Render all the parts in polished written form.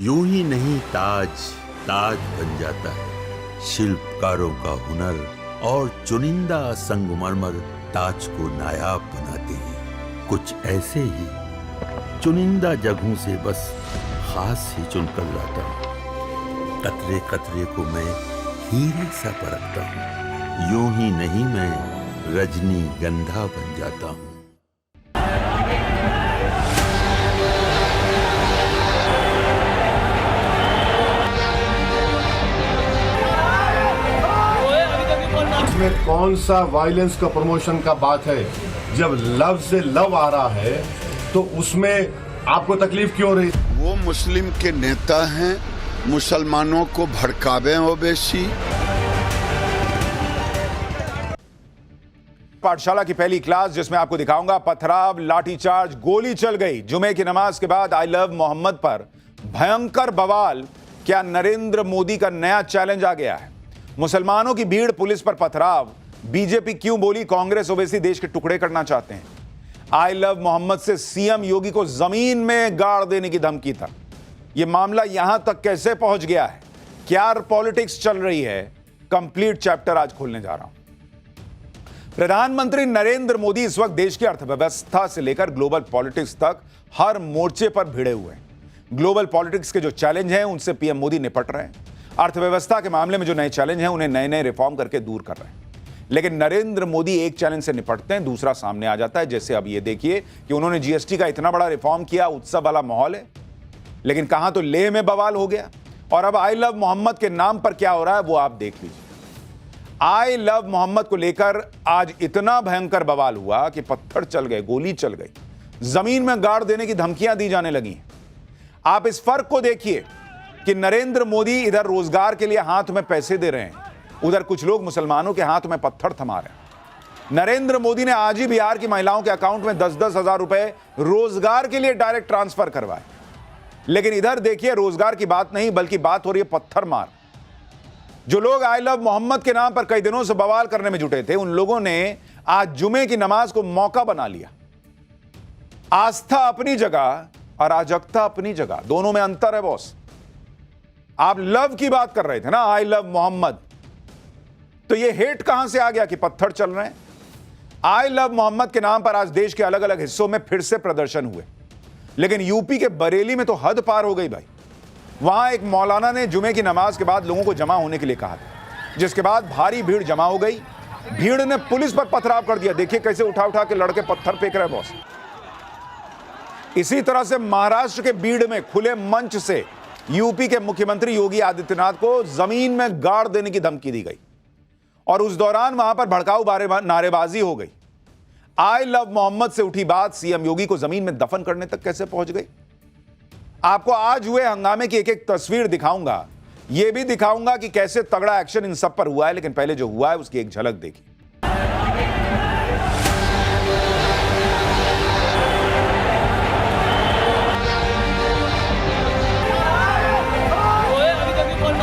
यूं ही नहीं ताज ताज बन जाता है। शिल्पकारों का हुनर और चुनिंदा संगमरमर ताज को नायाब बनाते हैं। कुछ ऐसे ही चुनिंदा जगहों से बस खास ही चुनकर लाता हूँ। कतरे कतरे को मैं हीरे सा परखता हूँ। यूं ही नहीं मैं रजनीगंधा बन जाता हूँ। इसमें कौन सा वायलेंस का प्रमोशन का बात है? जब लव से लव आ रहा है तो उसमें आपको तकलीफ क्यों रही? वो मुस्लिम के नेता हैं, मुसलमानों को भड़कावे हो बेशी। पाठशाला की पहली क्लास जिसमें आपको दिखाऊंगा पथराव, लाठीचार्ज, गोली चल गई। जुमे की नमाज के बाद आई लव मोहम्मद पर भयंकर बवाल। क्या नरेंद्र मोदी का नया चैलेंज आ गया है? मुसलमानों की भीड़, पुलिस पर पथराव। बीजेपी क्यों बोली कांग्रेस ओवैसी देश के टुकड़े करना चाहते हैं? आई लव मोहम्मद से सीएम योगी को जमीन में गाड़ देने की धमकी था। यह मामला यहां तक कैसे पहुंच गया है? क्या पॉलिटिक्स चल रही है? कंप्लीट चैप्टर आज खोलने जा रहा हूं। प्रधानमंत्री नरेंद्र मोदी इस वक्त देश की अर्थव्यवस्था से लेकर ग्लोबल पॉलिटिक्स तक हर मोर्चे पर भिड़े हुए हैं। ग्लोबल पॉलिटिक्स के जो चैलेंज हैं उनसे पीएम मोदी निपट रहे हैं। अर्थव्यवस्था के मामले में जो नए चैलेंज हैं उन्हें नए नए रिफॉर्म करके दूर कर रहे हैं। लेकिन नरेंद्र मोदी एक चैलेंज से निपटते हैं, दूसरा सामने आ जाता है। जैसे अब ये देखिए कि उन्होंने जीएसटी का इतना बड़ा रिफॉर्म किया, उत्सव वाला माहौल है, लेकिन कहां तो लेह में बवाल हो गया। और अब आई लव मोहम्मद के नाम पर क्या हो रहा है वो आप देख लीजिए। आई लव मोहम्मद को लेकर आज इतना भयंकर बवाल हुआ कि पत्थर चल गए, गोली चल गई, जमीन में गाड़ देने की धमकियां दी जाने लगी। आप इस फर्क को देखिए कि नरेंद्र मोदी इधर रोजगार के लिए हाथ में पैसे दे रहे हैं, उधर कुछ लोग मुसलमानों के हाथ में पत्थर थमा रहे हैं। नरेंद्र मोदी ने आज ही बिहार की महिलाओं के अकाउंट में 10-10 हजार रुपए रोजगार के लिए डायरेक्ट ट्रांसफर करवाए। लेकिन इधर देखिए रोजगार की बात नहीं बल्कि बात हो रही है पत्थर मार। जो लोग आई लव मोहम्मद के नाम पर कई दिनों से बवाल करने में जुटे थे, उन लोगों ने आज जुमे की नमाज को मौका बना लिया। आस्था अपनी जगह और अराजकता अपनी जगह, दोनों में अंतर है बॉस। आप लव की बात कर रहे थे ना, आई लव मोहम्मद, तो ये हेट कहां से आ गया कि पत्थर चल रहे हैं? आई लव मोहम्मद के नाम पर आज देश के अलग अलग हिस्सों में फिर से प्रदर्शन हुए, लेकिन यूपी के बरेली में तो हद पार हो गई भाई। वहां एक मौलाना ने जुमे की नमाज के बाद लोगों को जमा होने के लिए कहा था, जिसके बाद भारी भीड़ जमा हो गई। भीड़ ने पुलिस पर पथराव कर दिया। देखिए कैसे उठा उठा के लड़के पत्थर फेंक रहे बॉस। इसी तरह से महाराष्ट्र के बीड़ में खुले मंच से यूपी के मुख्यमंत्री योगी आदित्यनाथ को जमीन में गाड़ देने की धमकी दी गई और उस दौरान वहां पर भड़काऊ नारेबाजी हो गई। आई लव मोहम्मद से उठी बात सीएम योगी को जमीन में दफन करने तक कैसे पहुंच गई? आपको आज हुए हंगामे की एक एक तस्वीर दिखाऊंगा। यह भी दिखाऊंगा कि कैसे तगड़ा एक्शन इन सब पर हुआ है। लेकिन पहले जो हुआ है उसकी एक झलक देखिए।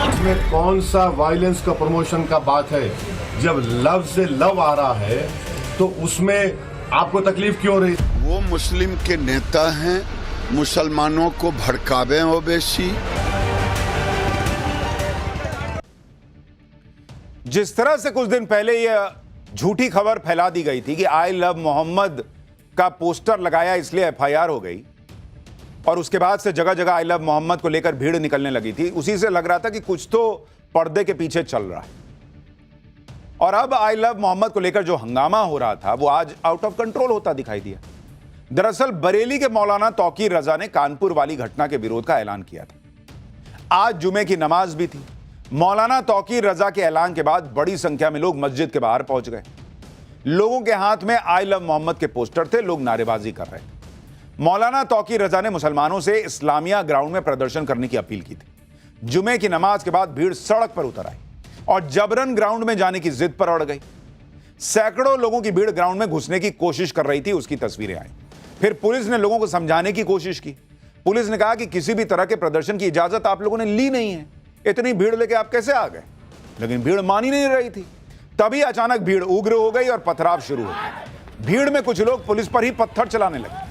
इसमें कौन सा वायलेंस का प्रमोशन का बात है? जब लव से लव आ रहा है तो उसमें आपको तकलीफ क्यों रही? वो मुस्लिम के नेता हैं, मुसलमानों को भड़कावे हो बेशी। जिस तरह से कुछ दिन पहले यह झूठी खबर फैला दी गई थी कि आई लव मोहम्मद का पोस्टर लगाया इसलिए एफआईआर हो गई, और उसके बाद से जगह जगह आई लव मोहम्मद को लेकर भीड़ निकलने लगी थी, उसी से लग रहा था कि कुछ तो पर्दे के पीछे चल रहा है। और अब आई लव मोहम्मद को लेकर जो हंगामा हो रहा था वो आज आउट ऑफ कंट्रोल होता दिखाई दिया। दरअसल बरेली के मौलाना तौकीर रजा ने कानपुर वाली घटना के विरोध का ऐलान किया था। आज जुमे की नमाज भी थी। मौलाना तौकीर रजा के ऐलान के बाद बड़ी संख्या में लोग मस्जिद के बाहर पहुंच गए। लोगों के हाथ में आई लव मोहम्मद के पोस्टर थे, लोग नारेबाजी कर रहे थे। मौलाना तौकीर रजा ने मुसलमानों से इस्लामिया ग्राउंड में प्रदर्शन करने की अपील की थी। जुमे की नमाज के बाद भीड़ सड़क पर उतर आई और जबरन ग्राउंड में जाने की जिद पर अड़ गई। सैकड़ों लोगों की भीड़ ग्राउंड में घुसने की कोशिश कर रही थी, उसकी तस्वीरें आई। फिर पुलिस ने लोगों को समझाने की कोशिश की। पुलिस ने कहा कि किसी भी तरह के प्रदर्शन की इजाजत आप लोगों ने ली नहीं है, इतनी भीड़ लेके आप कैसे आ गए? लेकिन भीड़ मान ही नहीं रही थी। तभी अचानक भीड़ उग्र हो गई और पथराव शुरू हो गया। भीड़ में कुछ लोग पुलिस पर ही पत्थर चलाने लगे।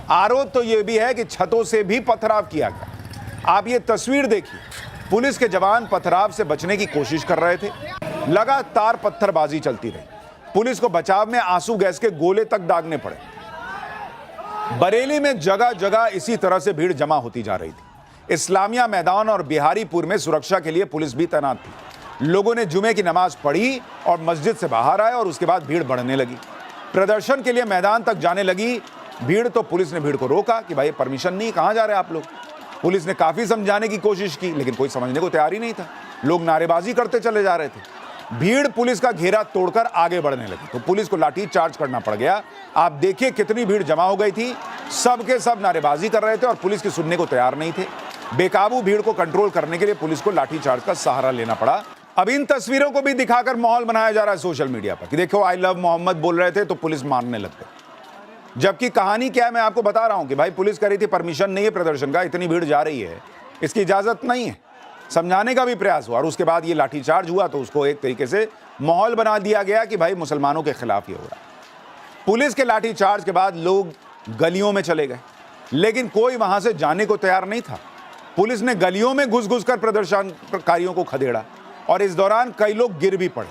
आरोप तो यह भी है कि छतों से भी पथराव किया गया। आप ये तस्वीर देखिए, पुलिस के जवान पथराव से बचने की कोशिश कर रहे थे, लगातार पत्थरबाजी चलती रही, पुलिस को बचाव में आंसू गैस के गोले तक दागने पड़े। बरेली में जगह जगह इसी तरह से भीड़ जमा होती जा रही थी। इस्लामिया मैदान और बिहारीपुर में सुरक्षा के लिए पुलिस भी तैनात थी। लोगों ने जुमे की नमाज पढ़ी और मस्जिद से बाहर आए और उसके बाद भीड़ बढ़ने लगी। प्रदर्शन के लिए मैदान तक जाने लगी भीड़, तो पुलिस ने भीड़ को रोका कि भाई परमिशन नहीं, कहां जा रहे हैं आप लोग। पुलिस ने काफी समझाने की कोशिश की, लेकिन कोई समझने को तैयार ही नहीं था। लोग नारेबाजी करते चले जा रहे थे। भीड़ पुलिस का घेरा तोड़कर आगे बढ़ने लगी, तो पुलिस को लाठी चार्ज करना पड़ गया। आप देखिए कितनी भीड़ जमा हो गई थी, सबके सब नारेबाजी कर रहे थे और पुलिस की सुनने को तैयार नहीं थे। बेकाबू भीड़ को कंट्रोल करने के लिए पुलिस को लाठी चार्ज का सहारा लेना पड़ा। अब इन तस्वीरों को भी दिखाकर माहौल बनाया जा रहा है सोशल मीडिया पर कि देखो आई लव मोहम्मद बोल रहे थे तो पुलिस मारने लग गई। जबकि कहानी क्या है मैं आपको बता रहा हूं कि भाई पुलिस कह रही थी परमिशन नहीं है प्रदर्शन का, इतनी भीड़ जा रही है, इसकी इजाजत नहीं है। समझाने का भी प्रयास हुआ और उसके बाद ये लाठीचार्ज हुआ, तो उसको एक तरीके से माहौल बना दिया गया कि भाई मुसलमानों के खिलाफ ये हो रहा है। पुलिस के लाठीचार्ज के बाद लोग गलियों में चले गए, लेकिन कोई वहां से जाने को तैयार नहीं था। पुलिस ने गलियों में घुस घुसकर प्रदर्शनकारियों को खदेड़ा और इस दौरान कई लोग गिर भी पड़े।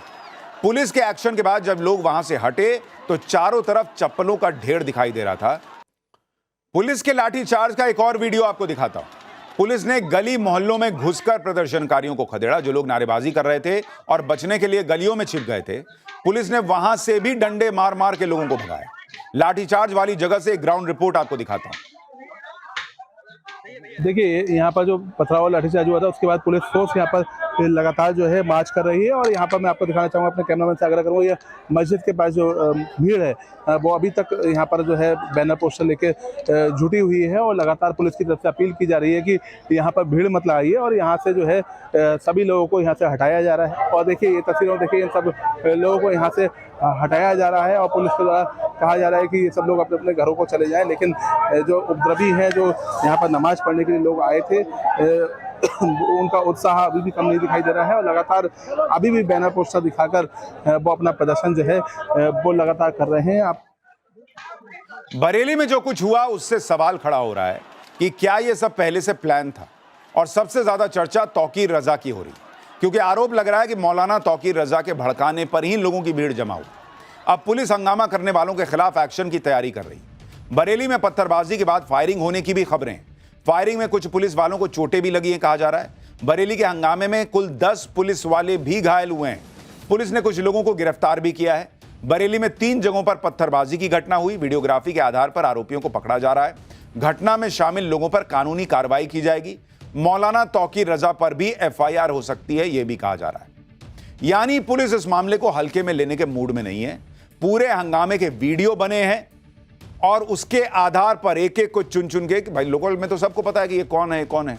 पुलिस के एक्शन के बाद जब लोग वहां से हटे तो चारों तरफ चप्पलों का ढेर दिखाई दे रहा था। पुलिस के लाठीचार्ज का एक और वीडियो आपको दिखाता हूं। पुलिस ने गली मोहल्लों में घुसकर प्रदर्शनकारियों को खदेड़ा, जो लोग नारेबाजी कर रहे थे और बचने के लिए गलियों में छिप गए थे। पुलिस ने वहां से भी डंडे मार मार के लोगों को भगाया। लाठीचार्ज वाली जगह से एक ग्राउंड रिपोर्ट आपको दिखाता हूं। देखिए यहाँ पर जो पथराव लाठीचार्ज हुआ था उसके बाद पुलिस फोर्स यहाँ पर लगातार जो है मार्च कर रही है और यहाँ पर मैं आपको दिखाना चाहूँगा, अपने कैमरामैन से आग्रह करूँगा, ये मस्जिद के पास जो भीड़ है वो अभी तक यहाँ पर जो है बैनर पोस्टर लेके जुटी हुई है और लगातार पुलिस की तरफ से अपील की जा रही है कि यहाँ पर भीड़ मत लगाइए और यहाँ से जो है सभी लोगों को यहाँ से हटाया जा रहा है। और देखिए ये तस्वीरों देखिए, इन सब लोगों को यहाँ से हटाया जा रहा है और पुलिस के द्वारा कहा जा रहा है कि ये सब लोग अपने अपने घरों को चले जाएं। लेकिन जो उपद्रवी हैं, जो यहाँ पर नमाज पढ़ने के लिए लोग आए थे, उनका उत्साह अभी भी कम नहीं दिखाई दे रहा है और लगातार अभी भी बैनर पोस्टर दिखाकर वो अपना प्रदर्शन जो है वो लगातार कर रहे हैं। आप बरेली में जो कुछ हुआ उससे सवाल खड़ा हो रहा है कि क्या यह सब पहले से प्लान था। और सबसे ज्यादा चर्चा तौकीर रजा की हो रही, क्योंकि आरोप लग रहा है कि मौलाना तौकीर रजा के भड़काने पर ही लोगों की भीड़ जमा हुई। अब पुलिस हंगामा करने वालों के खिलाफ एक्शन की तैयारी कर रही। बरेली में पत्थरबाजी के बाद फायरिंग होने की भी खबरें हैं। फायरिंग में कुछ पुलिस वालों को चोटें भी लगी हैं कहा जा रहा है। बरेली के हंगामे में कुल 10 पुलिस वाले भी घायल हुए हैं। पुलिस ने कुछ लोगों को गिरफ्तार भी किया है। बरेली में 3 जगहों पर पत्थरबाजी की घटना हुई। वीडियोग्राफी के आधार पर आरोपियों को पकड़ा जा रहा है। घटना में शामिल लोगों पर कानूनी कार्रवाई की जाएगी। मौलाना तौकीर रजा पर भी FIR हो सकती है, यह भी कहा जा रहा है। यानी पुलिस इस मामले को हल्के में लेने के मूड में नहीं है। पूरे हंगामे के वीडियो बने हैं और उसके आधार पर एक एक को चुन चुन के, भाई लोगों में तो सबको पता है कि ये कौन है कौन है।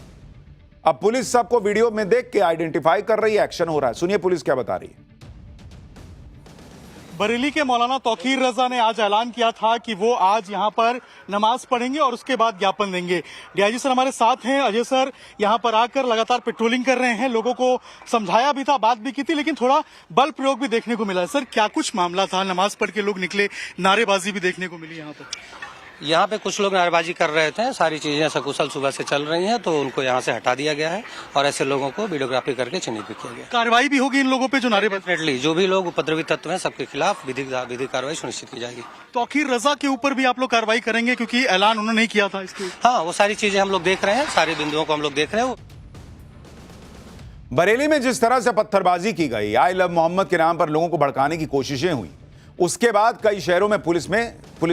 अब पुलिस सबको वीडियो में देख के आइडेंटिफाई कर रही है, एक्शन हो रहा है। सुनिए पुलिस क्या बता रही है। बरेली के मौलाना तौकीर रजा ने आज ऐलान किया था कि वो आज यहाँ पर नमाज पढ़ेंगे और उसके बाद ज्ञापन देंगे। डीआईजी सर हमारे साथ हैं। अजय सर यहाँ पर आकर लगातार पेट्रोलिंग कर रहे हैं, लोगों को समझाया भी था, बात भी की थी, लेकिन थोड़ा बल प्रयोग भी देखने को मिला है। सर क्या कुछ मामला था? नमाज पढ़ के लोग निकले, नारेबाजी भी देखने को मिली यहाँ पर। यहाँ पे कुछ लोग नारेबाजी कर रहे थे, सारी चीजें सकुशल सुबह से चल रही हैं, तो उनको यहाँ से हटा दिया गया है और ऐसे लोगों को वीडियोग्राफी करके चिन्हित भी किया गया। कार्रवाई भी होगी इन लोगों पे जो नारेबाजी। डेफिनेटली जो भी लोग उपद्रवी तत्व हैं सबके खिलाफ विधिक कार्रवाई सुनिश्चित की जाएगी। तौकीर रजा के ऊपर भी आप लोग कार्रवाई करेंगे क्योंकि ऐलान उन्होंने नहीं किया था इसके? हाँ, वो सारी चीजें हम लोग देख रहे हैं, सारे बिंदुओं को हम लोग देख रहे हैं। बरेली में जिस तरह से पत्थरबाजी की गई, आई लव मोहम्मद के नाम पर लोगों को भड़काने की कोशिशें हुई, उसके बाद कई शहरों में पुलिस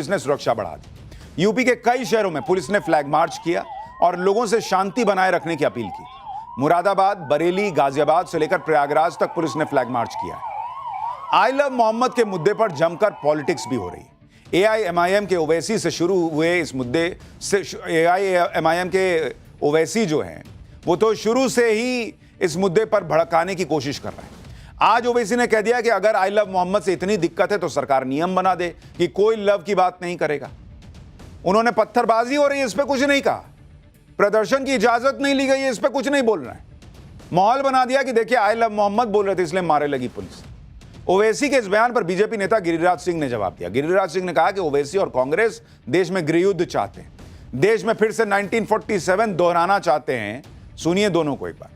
ने सुरक्षा बढ़ा दी। यूपी के कई शहरों में पुलिस ने फ्लैग मार्च किया और लोगों से शांति बनाए रखने की अपील की। मुरादाबाद, बरेली, गाजियाबाद से लेकर प्रयागराज तक पुलिस ने फ्लैग मार्च किया है। आई लव मोहम्मद के मुद्दे पर जमकर पॉलिटिक्स भी हो रही है। AIMIM के ओवैसी से शुरू हुए इस मुद्दे से AIMIM के ओवैसी जो हैं वो तो शुरू से ही इस मुद्दे पर भड़काने की कोशिश कर रहे हैं। आज ओवैसी ने कह दिया कि अगर आई लव मोहम्मद से इतनी दिक्कत है तो सरकार नियम बना दे कि कोई लव की बात नहीं करेगा। उन्होंने पत्थरबाजी हो रही है इस पे कुछ नहीं कहा, प्रदर्शन की इजाजत नहीं ली गई है इस पे कुछ नहीं बोल रहे हैं। माहौल बना दिया कि देखिए आई लव मोहम्मद बोल रहे थे इसलिए मारे लगी पुलिस। ओवैसी के इस बयान पर बीजेपी नेता गिरिराज सिंह ने जवाब दिया। गिरिराज सिंह ने कहा कि ओवैसी और कांग्रेस देश में गृहयुद्ध चाहते हैं। देश में फिर से 1947 दोहराना चाहते हैं। सुनिए दोनों को एक बार।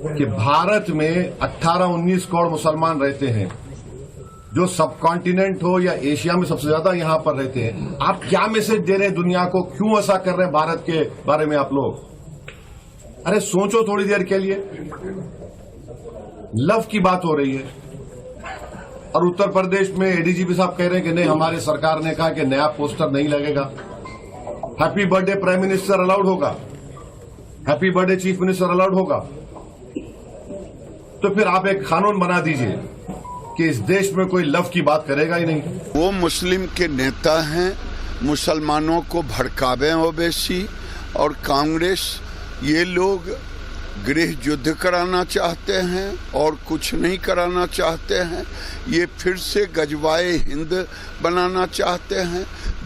कि भारत में 18-19 करोड़ मुसलमान रहते हैं, जो सब कॉन्टिनेंट हो या एशिया में सबसे ज्यादा यहां पर रहते हैं। आप क्या मैसेज दे रहे हैं दुनिया को? क्यों ऐसा कर रहे हैं भारत के बारे में आप लोग? अरे सोचो थोड़ी देर के लिए। लव की बात हो रही है और उत्तर प्रदेश में एडीजीपी साहब कह रहे हैं कि नहीं, हमारी सरकार ने कहा कि नया पोस्टर नहीं लगेगा। Happy birthday prime minister allowed होगा, happy birthday chief minister allowed होगा। तो फिर आप एक कानून बना दीजिए कि इस देश में कोई लव की बात करेगा ही नहीं। वो मुस्लिम के नेता हैं, मुसलमानों को भड़कावे ओवैसी और कांग्रेस, ये लोग गृह युद्ध कराना चाहते हैं और कुछ नहीं कराना चाहते हैं। ये फिर से गजवाए हिंद बनाना चाहते हैं,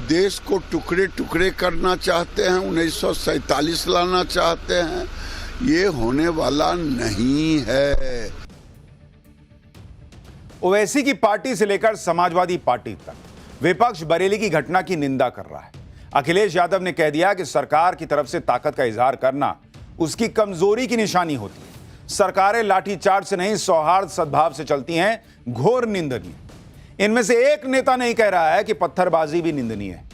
देश को टुकड़े टुकड़े करना चाहते हैं, 1947 लाना चाहते हैं। ये होने वाला नहीं है। ओवैसी की पार्टी से लेकर समाजवादी पार्टी तक विपक्ष बरेली की घटना की निंदा कर रहा है। अखिलेश यादव ने कह दिया कि सरकार की तरफ से ताकत का इजहार करना उसकी कमजोरी की निशानी होती है। सरकारें लाठीचार्ज से नहीं, सौहार्द सद्भाव से चलती हैं, घोर निंदनीय। इनमें से एक नेता नहीं कह रहा है कि पत्थरबाजी भी निंदनीय है।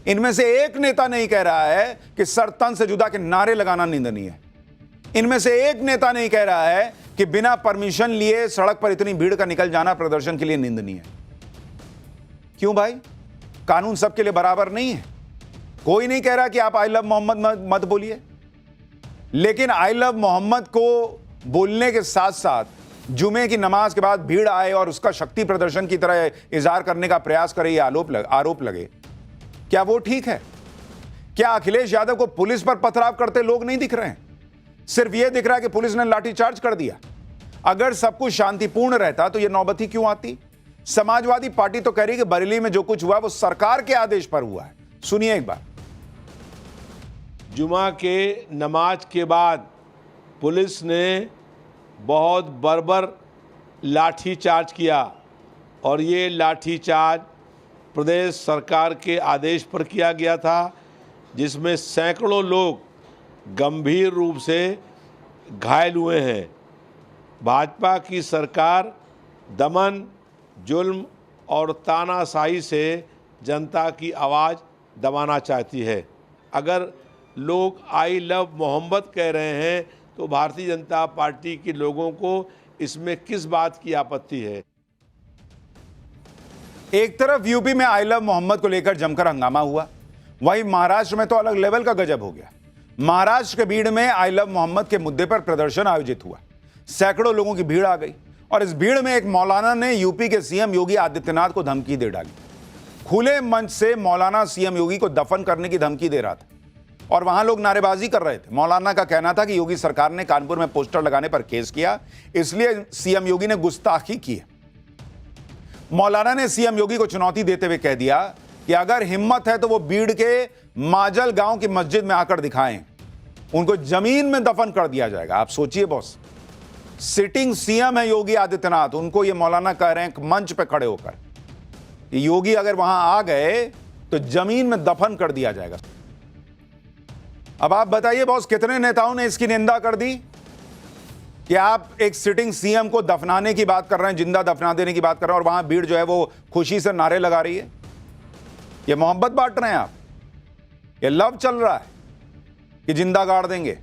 इनमें से एक नेता नहीं कह रहा है कि सर तन से जुदा के नारे लगाना निंदनीय है। इनमें से एक नेता नहीं कह रहा है कि बिना परमिशन लिए सड़क पर इतनी भीड़ का निकल जाना प्रदर्शन के लिए निंदनीय है। क्यों भाई? कानून सबके लिए बराबर नहीं है। कोई नहीं कह रहा कि आप आई लव मोहम्मद मत बोलिए, लेकिन आई लव मोहम्मद को बोलने के साथ साथ जुमे की नमाज के बाद भीड़ आए और उसका शक्ति प्रदर्शन की तरह इजहार करने का प्रयास करे, ये आरोप लगे, क्या वो ठीक है? क्या अखिलेश यादव को पुलिस पर पथराव करते लोग नहीं दिख रहे हैं? सिर्फ यह दिख रहा है कि पुलिस ने लाठीचार्ज कर दिया। अगर सब कुछ शांतिपूर्ण रहता तो यह नौबत ही क्यों आती? समाजवादी पार्टी तो कह रही है कि बरेली में जो कुछ हुआ वो सरकार के आदेश पर हुआ है। सुनिए एक बार। जुमा के नमाज के बाद पुलिस ने बहुत बर्बर लाठीचार्ज किया और ये लाठीचार्ज प्रदेश सरकार के आदेश पर किया गया था, जिसमें सैकड़ों लोग गंभीर रूप से घायल हुए हैं। भाजपा की सरकार दमन, जुल्म और तानाशाही से जनता की आवाज़ दबाना चाहती है। अगर लोग आई लव मोहम्मद कह रहे हैं तो भारतीय जनता पार्टी के लोगों को इसमें किस बात की आपत्ति है? एक तरफ यूपी में आई लव मोहम्मद को लेकर जमकर हंगामा हुआ, वहीं महाराष्ट्र में तो अलग लेवल का गजब हो गया। महाराष्ट्र के बीड़ में आई लव मोहम्मद के मुद्दे पर प्रदर्शन आयोजित हुआ। सैकड़ों लोगों की भीड़ आ गई और इस भीड़ में एक मौलाना ने यूपी के सीएम योगी आदित्यनाथ को धमकी दे डाली। खुले मंच से मौलाना सीएम योगी को दफन करने की धमकी दे रहा था और वहां लोग नारेबाजी कर रहे थे। मौलाना का कहना था कि योगी सरकार ने कानपुर में पोस्टर लगाने पर केस किया, इसलिए सीएम योगी ने गुस्ताखी की है। मौलाना ने सीएम योगी को चुनौती देते हुए कह दिया कि अगर हिम्मत है तो वो बीड़ के माजल गांव की मस्जिद में आकर दिखाएं, उनको जमीन में दफन कर दिया जाएगा। आप सोचिए बॉस, सिटिंग सीएम है योगी आदित्यनाथ, उनको ये मौलाना कह रहे हैं मंच पे खड़े होकर कि योगी अगर वहां आ गए तो जमीन में दफन कर दिया जाएगा। अब आप बताइए बॉस, कितने नेताओं ने इसकी निंदा कर दी कि आप एक सिटिंग सीएम को दफनाने की बात कर रहे हैं, जिंदा दफना देने की बात कर रहे हैं और वहां भीड़ जो है वो खुशी से नारे लगा रही है। ये मोहब्बत बांट रहे हैं आप, ये लव चल रहा है कि जिंदा गाड़ देंगे।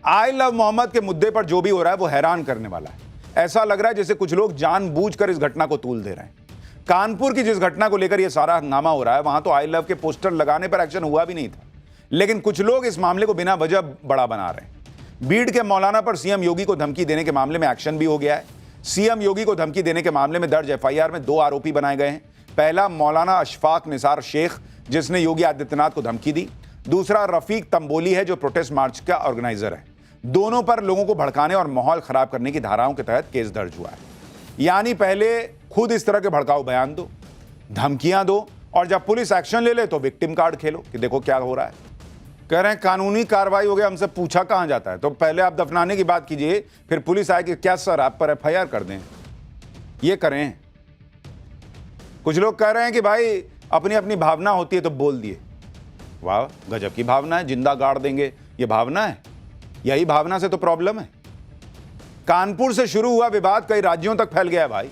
आई लव मोहम्मद के मुद्दे पर जो भी हो रहा है वो हैरान करने वाला है। ऐसा लग रहा है जैसे कुछ लोग जानबूझकर इस घटना को तूल दे रहे हैं। कानपुर की जिस घटना को लेकर यह सारा हंगामा हो रहा है, वहां तो आई लव के पोस्टर लगाने पर एक्शन हुआ भी नहीं था, लेकिन कुछ लोग इस मामले को बिना वजह बड़ा बना रहे हैं। बीड़ के मौलाना पर सीएम योगी को धमकी देने के मामले में एक्शन भी हो गया है। सीएम योगी को धमकी देने के मामले में दर्ज एफआईआर में 2 आरोपी बनाए गए हैं। पहला मौलाना अशफाक निसार शेख, जिसने योगी आदित्यनाथ को धमकी दी। दूसरा रफीक तंबोली है, जो प्रोटेस्ट मार्च का ऑर्गेनाइजर है। दोनों पर लोगों को भड़काने और माहौल खराब करने की धाराओं के तहत केस दर्ज हुआ है। यानी पहले खुद इस तरह के भड़काऊ बयान दो, धमकियां दो, और जब पुलिस एक्शन ले ले तो विक्टिम कार्ड खेलो कि देखो क्या हो रहा है। कह रहे हैं कानूनी कार्रवाई हो गया, हमसे पूछा कहां जाता है। तो पहले आप दफनाने की बात कीजिए, फिर पुलिस आए कि क्या सर आप पर एफआईआर कर दें, ये करें। कुछ लोग कह रहे हैं कि भाई अपनी अपनी भावना होती है तो बोल दिए। वाह, गजब की भावना है, जिंदा गाड़ देंगे, ये भावना है। यही भावना से तो प्रॉब्लम है। कानपुर से शुरू हुआ विवाद कई राज्यों तक फैल गया है भाई।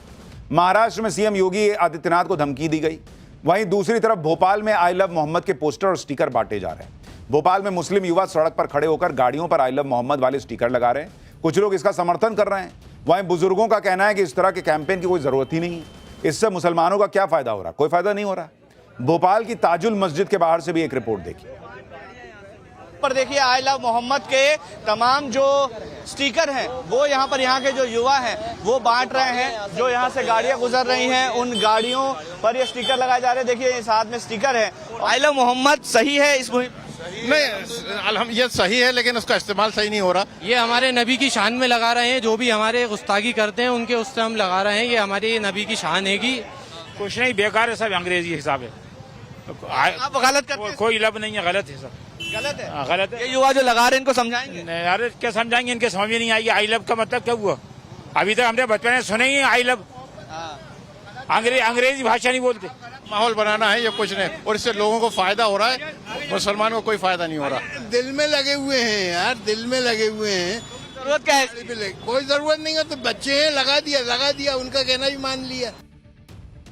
महाराष्ट्र में सीएम योगी आदित्यनाथ को धमकी दी गई, वहीं दूसरी तरफ भोपाल में आई लव मोहम्मद के पोस्टर और स्टिकर बांटे जा रहे हैं। भोपाल में मुस्लिम युवा सड़क पर खड़े होकर गाड़ियों पर आई लव मोहम्मद वाले स्टिकर लगा रहे हैं। कुछ लोग इसका समर्थन कर रहे हैं। वहीं बुजुर्गों का कहना है कि इस तरह के कैंपेन की कोई जरूरत ही नहीं है, इससे मुसलमानों का क्या फायदा हो रहा, कोई फायदा नहीं हो रहा। भोपाल की ताजुल मस्जिद के बाहर से भी एक रिपोर्ट देखिए। पर देखिए आई लव मोहम्मद के तमाम जो स्टिकर हैं वो यहाँ पर यहाँ के जो युवा हैं वो बांट रहे हैं। जो यहाँ से गाड़ियाँ गुजर रही हैं उन गाड़ियों पर ये स्टिकर लगाए जा रहे हैं। देखिए इस हाथ में स्टिकर है। आई लव मोहम्मद सही है इस मुहिम? नहीं, ये सही है लेकिन उसका इस्तेमाल सही नहीं हो रहा। ये हमारे नबी की शान में लगा रहे हैं, जो भी हमारे गुस्ताखी करते हैं उनके उससे हम लगा रहे हैं। ये हमारे नबी की शान है कि कुछ नहीं, बेकार है, सब अंग्रेजी हिसाब है। आप गलत करते हैं? कोई लब नहीं है, गलत है सब, गलत है। गलत है। ये युवा जो लगा रहे हैं इनको समझाएंगे? यार क्या समझाएंगे, इनके समझ में नहीं आएगी आई लव का मतलब क्या हुआ। अभी तक हमने बचपन में सुने ही आई लव, अंग्रेजी भाषा नहीं बोलते। माहौल बनाना है ये, कुछ नहीं, और इससे लोगों को फायदा हो रहा है, मुसलमानों को कोई फायदा नहीं हो रहा। दिल में लगे हुए हैं यार, दिल में लगे हुए हैं। जरूरत क्या है? कोई जरूरत नहीं है, तो बच्चे हैं, लगा दिया, उनका कहना भी मान लिया।